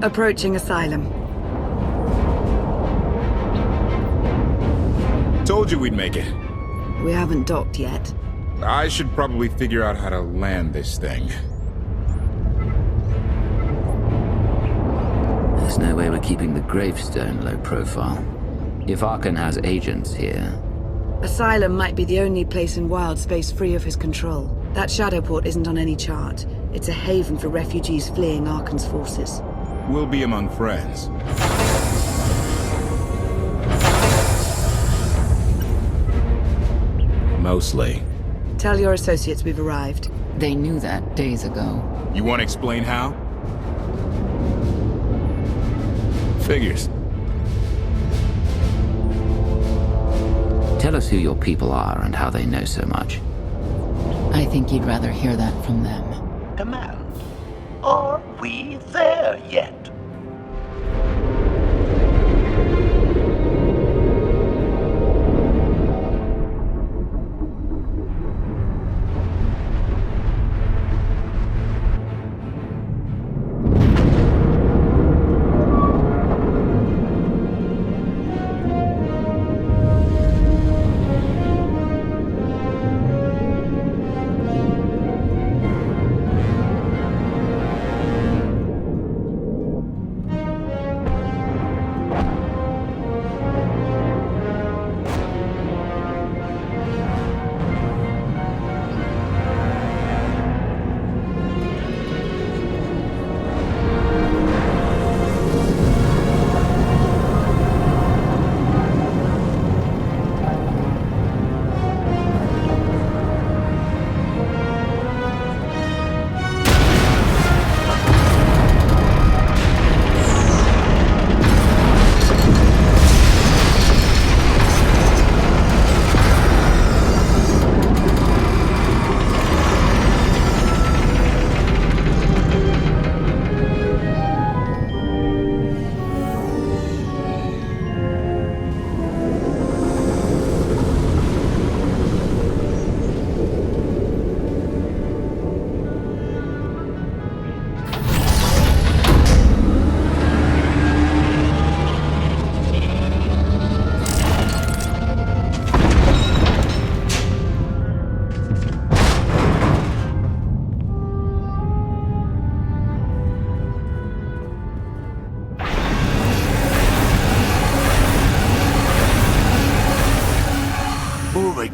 Approaching Asylum. Told you we'd make it. We haven't docked yet. I should probably figure out how to land this thing. There's no way we're keeping the gravestone low profile. If Arkan has agents here... Asylum might be the only place in wild space free of his control. That Shadowport isn't on any chart. It's a haven for refugees fleeing Arkan's forces. We'll be among friends. Mostly. Tell your associates we've arrived. They knew that days ago. You want to explain how? Figures. Tell us who your people are and how they know so much. I think you'd rather hear that from them. Command. Are we there yet?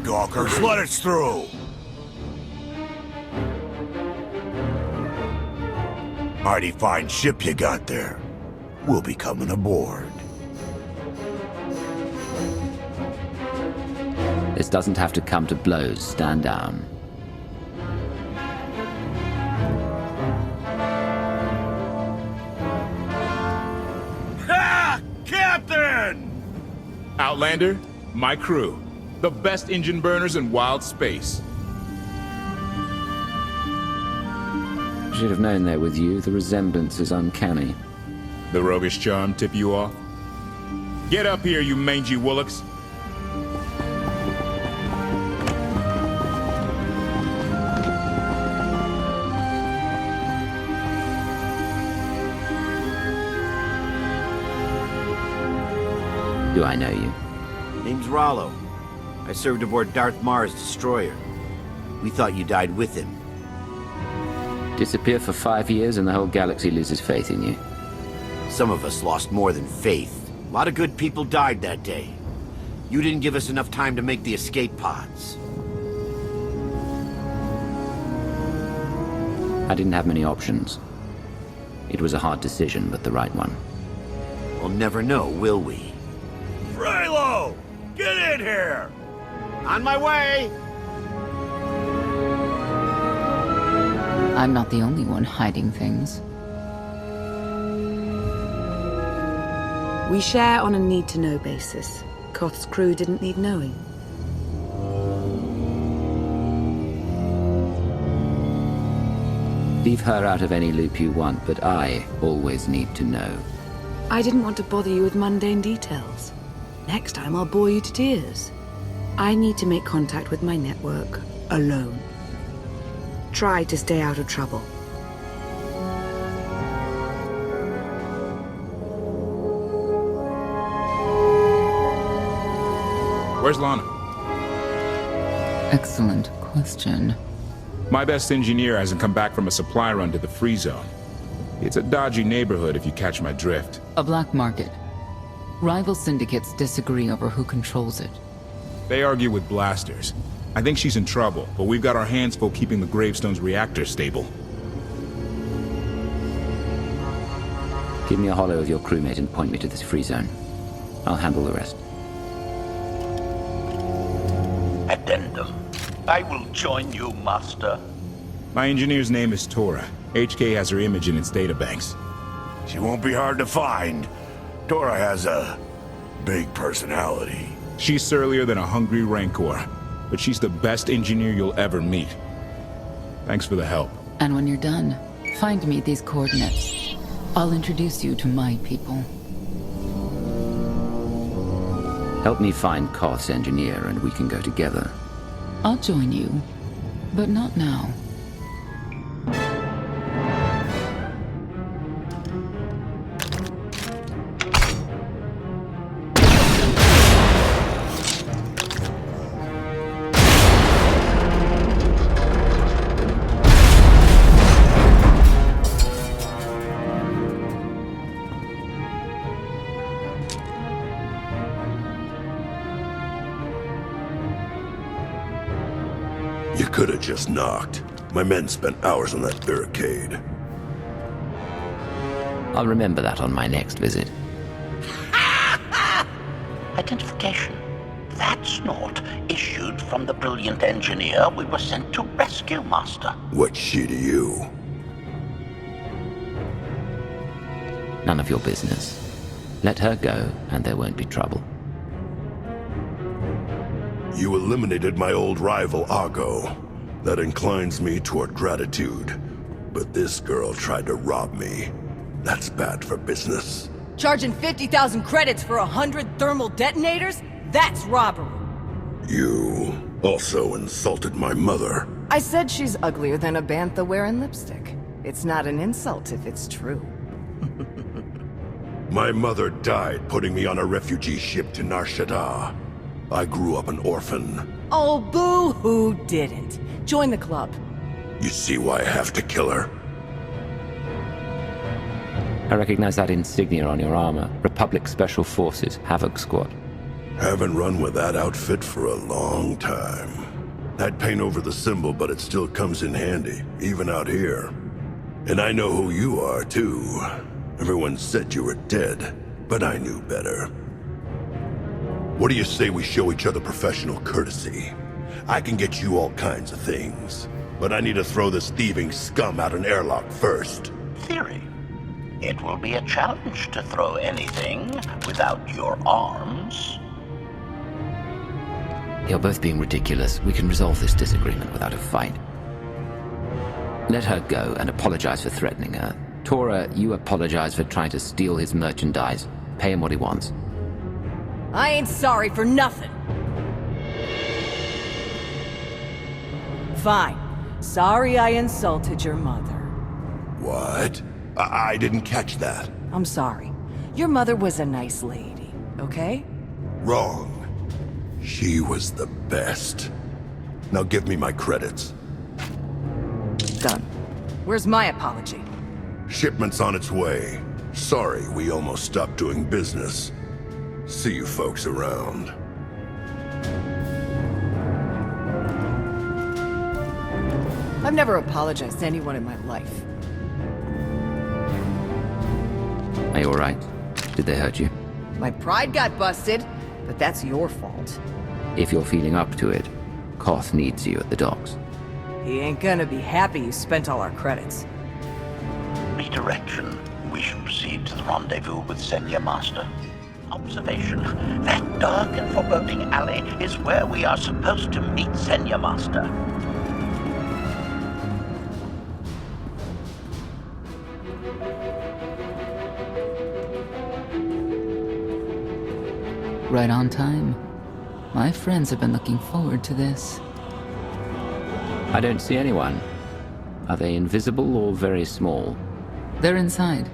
Gawkers, let us through! Mighty fine ship you got there. We'll be coming aboard. This doesn't have to come to blows. Stand down. Ha! Captain! Outlander, my crew. The best engine burners in wild space. Should have known that with you. The resemblance is uncanny. The roguish charm tip you off? Get up here, you mangy woolocks. Do I know you? Name's Rollo. I served aboard Darth Marr's destroyer. We thought you died with him. Disappear for 5 years and the whole galaxy loses faith in you. Some of us lost more than faith. A lot of good people died that day. You didn't give us enough time to make the escape pods. I didn't have many options. It was a hard decision, but the right one. We'll never know, will we? Frelo! Get in here! On my way! I'm not the only one hiding things. We share on a need-to-know basis. Koth's crew didn't need knowing. Leave her out of any loop you want, but I always need to know. I didn't want to bother you with mundane details. Next time I'll bore you to tears. I need to make contact with my network, alone. Try to stay out of trouble. Where's Lana? Excellent question. My best engineer hasn't come back from a supply run to the free zone. It's a dodgy neighborhood if you catch my drift. A black market. Rival syndicates disagree over who controls it. They argue with blasters. I think she's in trouble, but we've got our hands full keeping the Gravestone's reactor stable. Give me a holo of your crewmate and point me to this free zone. I'll handle the rest. Addendum. I will join you, Master. My engineer's name is Tora. HK has her image in its databanks. She won't be hard to find. Tora has a big personality. She's surlier than a hungry rancor, but she's the best engineer you'll ever meet. Thanks for the help. And when you're done, find me these coordinates. I'll introduce you to my people. Help me find Koth's engineer and we can go together. I'll join you, but not now. You could have just knocked. My men spent hours on that barricade. I'll remember that on my next visit. Identification. That's not issued from the brilliant engineer we were sent to rescue, Master. What's she to you? None of your business. Let her go, and there won't be trouble. You eliminated my old rival, Argo. That inclines me toward gratitude. But this girl tried to rob me. That's bad for business. Charging 50,000 credits for 100 thermal detonators? That's robbery. You also insulted my mother. I said she's uglier than a bantha wearing lipstick. It's not an insult if it's true. My mother died putting me on a refugee ship to Nar Shaddaa. I grew up an orphan. Oh, boo-hoo didn't. Join the club. You see why I have to kill her? I recognize that insignia on your armor. Republic Special Forces, Havoc Squad. Haven't run with that outfit for a long time. I'd paint over the symbol, but it still comes in handy, even out here. And I know who you are, too. Everyone said you were dead, but I knew better. What do you say we show each other professional courtesy? I can get you all kinds of things, but I need to throw this thieving scum out an airlock first. Theory. It will be a challenge to throw anything without your arms. You're both being ridiculous. We can resolve this disagreement without a fight. Let her go and apologize for threatening her. Tora, you apologize for trying to steal his merchandise. Pay him what he wants. I ain't sorry for nothing. Fine. Sorry I insulted your mother. What? I didn't catch that. I'm sorry. Your mother was a nice lady, okay? Wrong. She was the best. Now give me my credits. Done. Where's my apology? Shipment's on its way. Sorry, we almost stopped doing business. See you folks around. I've never apologized to anyone in my life. Are you alright? Did they hurt you? My pride got busted, but that's your fault. If you're feeling up to it, Koth needs you at the docks. He ain't gonna be happy you spent all our credits. Redirection. We shall proceed to the rendezvous with Senya Master. Observation. That dark and foreboding alley is where we are supposed to meet Senya Master. Right on time. My friends have been looking forward to this. I don't see anyone. Are they invisible or very small? They're inside.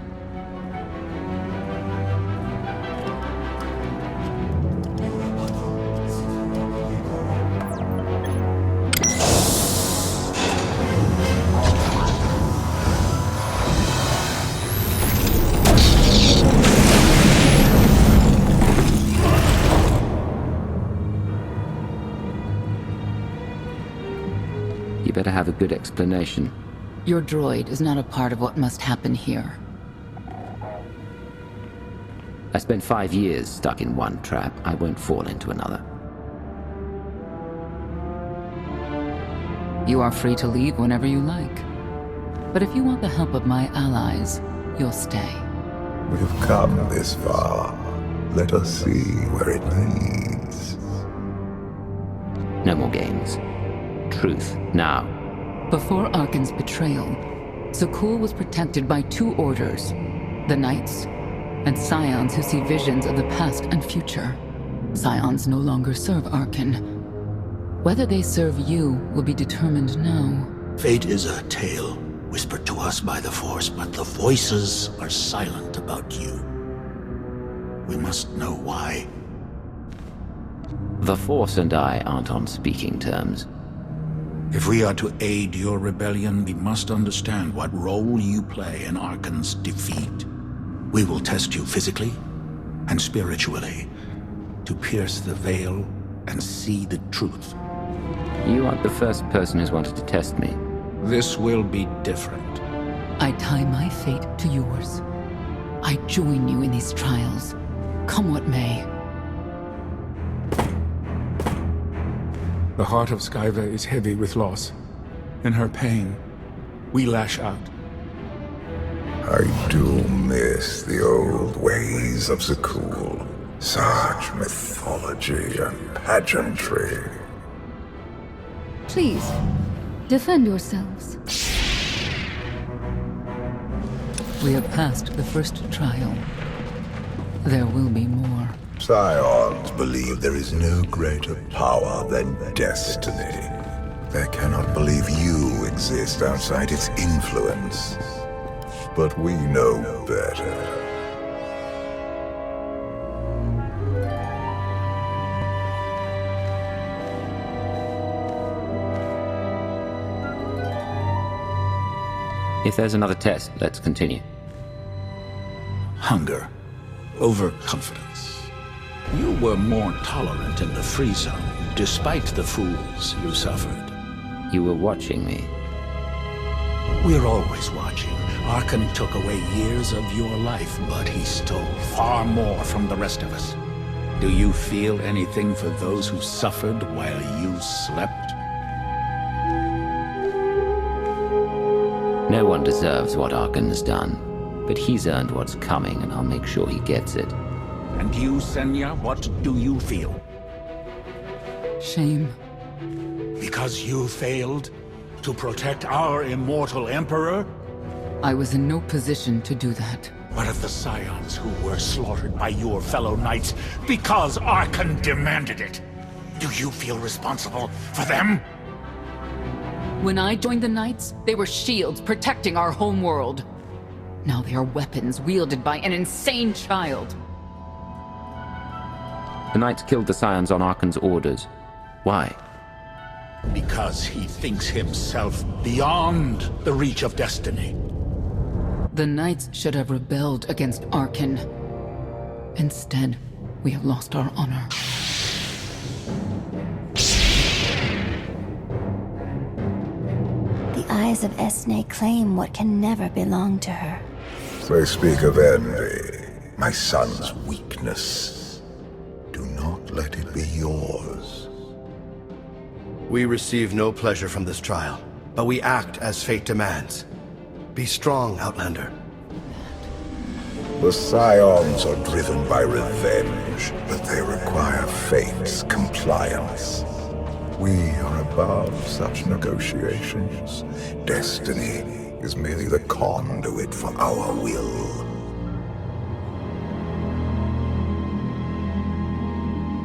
better have a good explanation. Your droid is not a part of what must happen here. I spent 5 years stuck in one trap. I won't fall into another. You are free to leave whenever you like. But if you want the help of my allies, you'll stay. We've come this far. Let us see where it leads. No more games. Truth, now. Before Arkan's betrayal, Zakul was protected by 2 orders. The Knights, and Scions who see visions of the past and future. Scions no longer serve Arkan. Whether they serve you will be determined now. Fate is a tale whispered to us by the Force, but the voices are silent about you. We must know why. The Force and I aren't on speaking terms. If we are to aid your rebellion, we must understand what role you play in Arkan's defeat. We will test you physically and spiritually to pierce the veil and see the truth. You aren't the first person who's wanted to test me. This will be different. I tie my fate to yours. I join you in these trials, come what may. The heart of Skyva is heavy with loss. In her pain, we lash out. I do miss the old ways of Zakul. Such mythology and pageantry. Please, defend yourselves. We have passed the first trial. There will be more. Scions believe there is no greater power than destiny. They cannot believe you exist outside its influence. But we know better. If there's another test, let's continue. Hunger. Overconfidence. You were more tolerant in the free zone, despite the fools you suffered. You were watching me. We're always watching. Arkan took away years of your life, but he stole far more from the rest of us. Do you feel anything for those who suffered while you slept? No one deserves what Arkan has done, but he's earned what's coming, and I'll make sure he gets it. And you, Senya, what do you feel? Shame. Because you failed to protect our immortal Emperor? I was in no position to do that. What of the Scions who were slaughtered by your fellow Knights because Arkan demanded it? Do you feel responsible for them? When I joined the Knights, they were shields protecting our homeworld. Now they are weapons wielded by an insane child. The Knights killed the Scions on Arkan's orders. Why? Because he thinks himself beyond the reach of destiny. The Knights should have rebelled against Arkan. Instead, we have lost our honor. The eyes of Esne claim what can never belong to her. They speak of envy, my son's weakness. Do not let it be yours. We receive no pleasure from this trial, but we act as fate demands. Be strong, Outlander. The Scions are driven by revenge, but they require fate's compliance. We are above such negotiations. Destiny is merely the conduit for our will.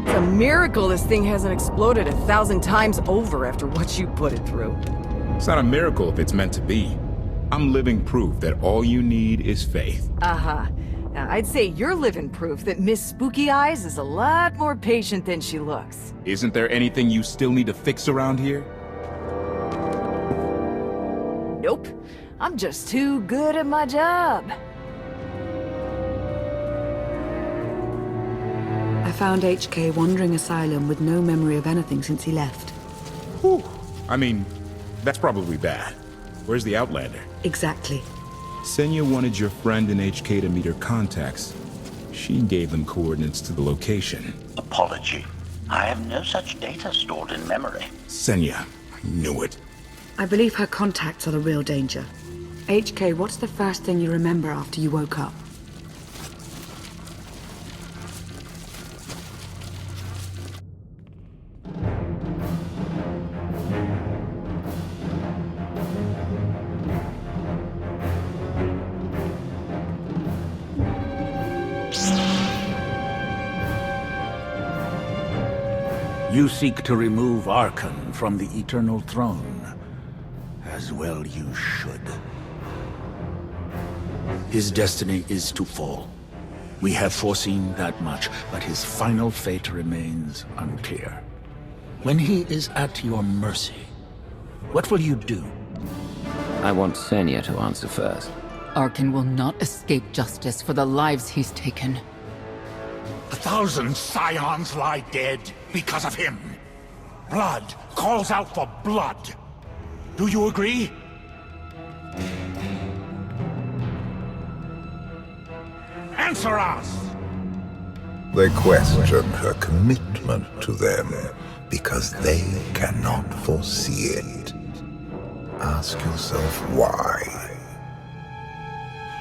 It's a miracle this thing hasn't exploded 1,000 times over after what you put it through. It's not a miracle if it's meant to be. I'm living proof that all you need is faith. Uh-huh. Now, I'd say you're living proof that Miss Spooky Eyes is a lot more patient than she looks. Isn't there anything you still need to fix around here? Nope. I'm just too good at my job. I found HK wandering ASYLUM with no memory of anything since he left. Whew. I mean, That's probably bad. Where's the Outlander? Exactly. Senya wanted your friend in HK to meet her contacts. She gave them coordinates to the location. Apology. I have no such data stored in memory. Senya. I knew it. I believe her contacts are the real danger. HK, what's the first thing you remember after you woke up? You seek to remove Arkan from the Eternal Throne. As well you should. His destiny is to fall. We have foreseen that much, but his final fate remains unclear. When he is at your mercy, what will you do? I want Senya to answer first. Arkan will not escape justice for the lives he's taken. 1,000 scions lie dead because of him. Blood calls out for blood. Do you agree? Answer us! They question her commitment to them because they cannot foresee it. Ask yourself why.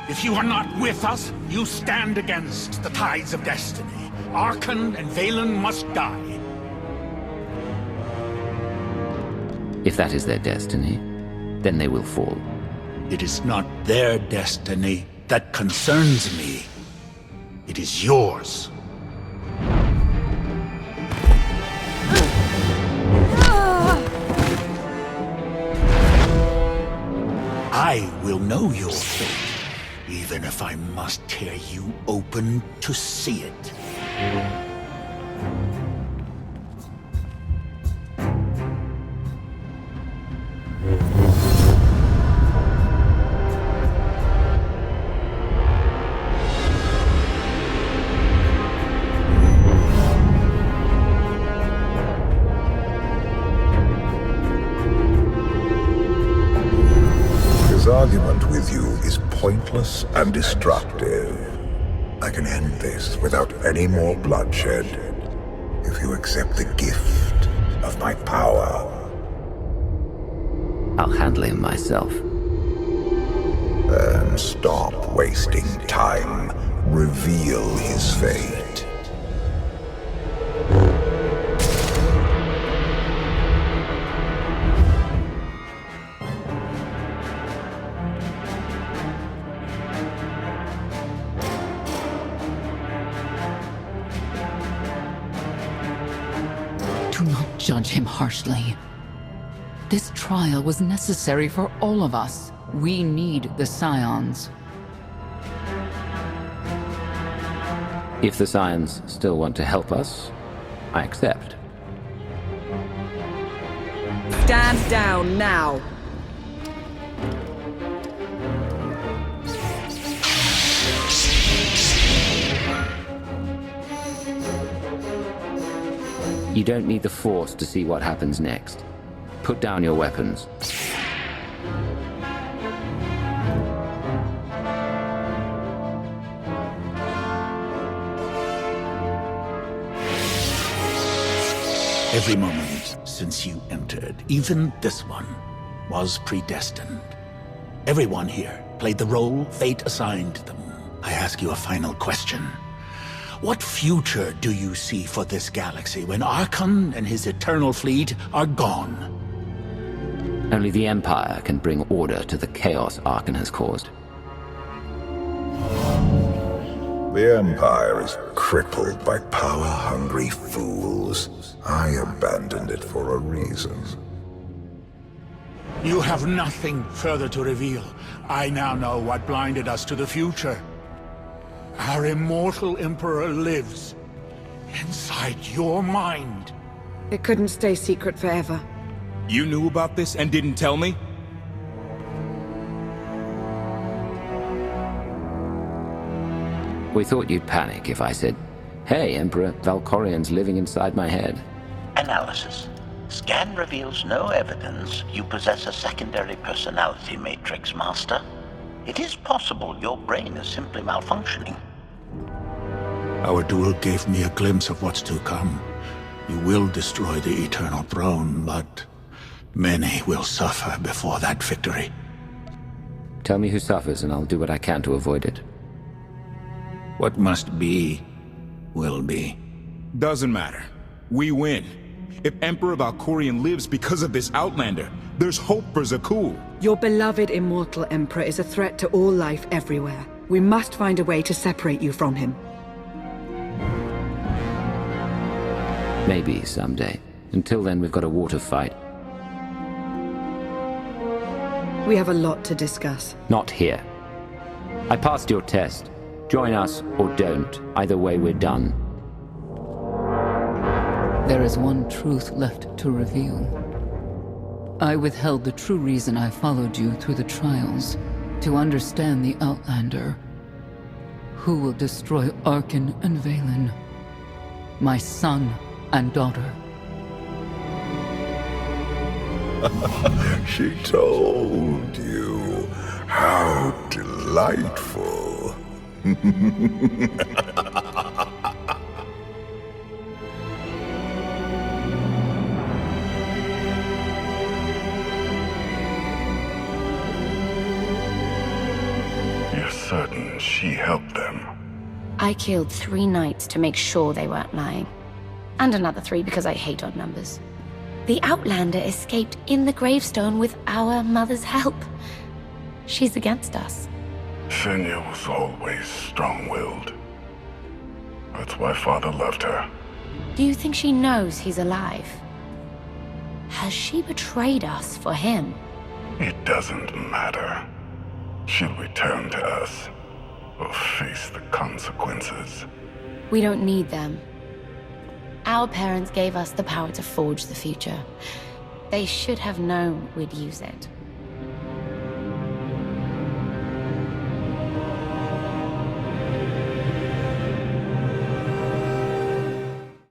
If you are not with us, you stand against the tides of destiny. Arkan and Valen must die. If that is their destiny, then they will fall. It is not their destiny that concerns me. It is yours. I will know your fate, even if I must tear you open to see it. His argument with you is pointless and destructive. I can end this without any more bloodshed if you accept the gift of my power. I'll handle him myself. Then stop wasting time. Reveal his fate. Do not judge him harshly. This trial was necessary for all of us. We need the Scions. If the Scions still want to help us, I accept. Stand down now. You don't need the Force to see what happens next. Put down your weapons. Every moment since you entered, even this one, was predestined. Everyone here played the role fate assigned them. I ask you a final question. What future do you see for this galaxy when Arkan and his eternal fleet are gone? Only the Empire can bring order to the chaos Arkan has caused. The Empire is crippled by power-hungry fools. I abandoned it for a reason. You have nothing further to reveal. I now know what blinded us to the future. Our immortal Emperor lives inside your mind. It couldn't stay secret forever. You knew about this and didn't tell me? We thought you'd panic if I said, "Hey, Emperor, Valkorian's living inside my head." Analysis. Scan reveals no evidence you possess a secondary personality matrix, Master. It is possible your brain is simply malfunctioning. Our duel gave me a glimpse of what's to come. You will destroy the Eternal Throne, but many will suffer before that victory. Tell me who suffers, and I'll do what I can to avoid it. What must be, will be. Doesn't matter. We win. If Emperor Valkorion lives because of this Outlander, there's hope for Zakul. Your beloved immortal Emperor is a threat to all life everywhere. We must find a way to separate you from him. Maybe someday. Until then, we've got a war to fight. We have a lot to discuss. Not here. I passed your test. Join us or don't. Either way, we're done. There is one truth left to reveal. I withheld the true reason I followed you through the trials, to understand the Outlander. Who will destroy Arkan and Valen? My son and daughter. She told you. How delightful. You're certain she helped them? I killed 3 knights to make sure they weren't lying. And another 3 because I hate odd numbers. The Outlander escaped in the gravestone with our mother's help. She's against us. Senya was always strong-willed. That's why Father loved her. Do you think she knows he's alive? Has she betrayed us for him? It doesn't matter. She'll return to us, or face the consequences. We don't need them. Our parents gave us the power to forge the future. They should have known we'd use it.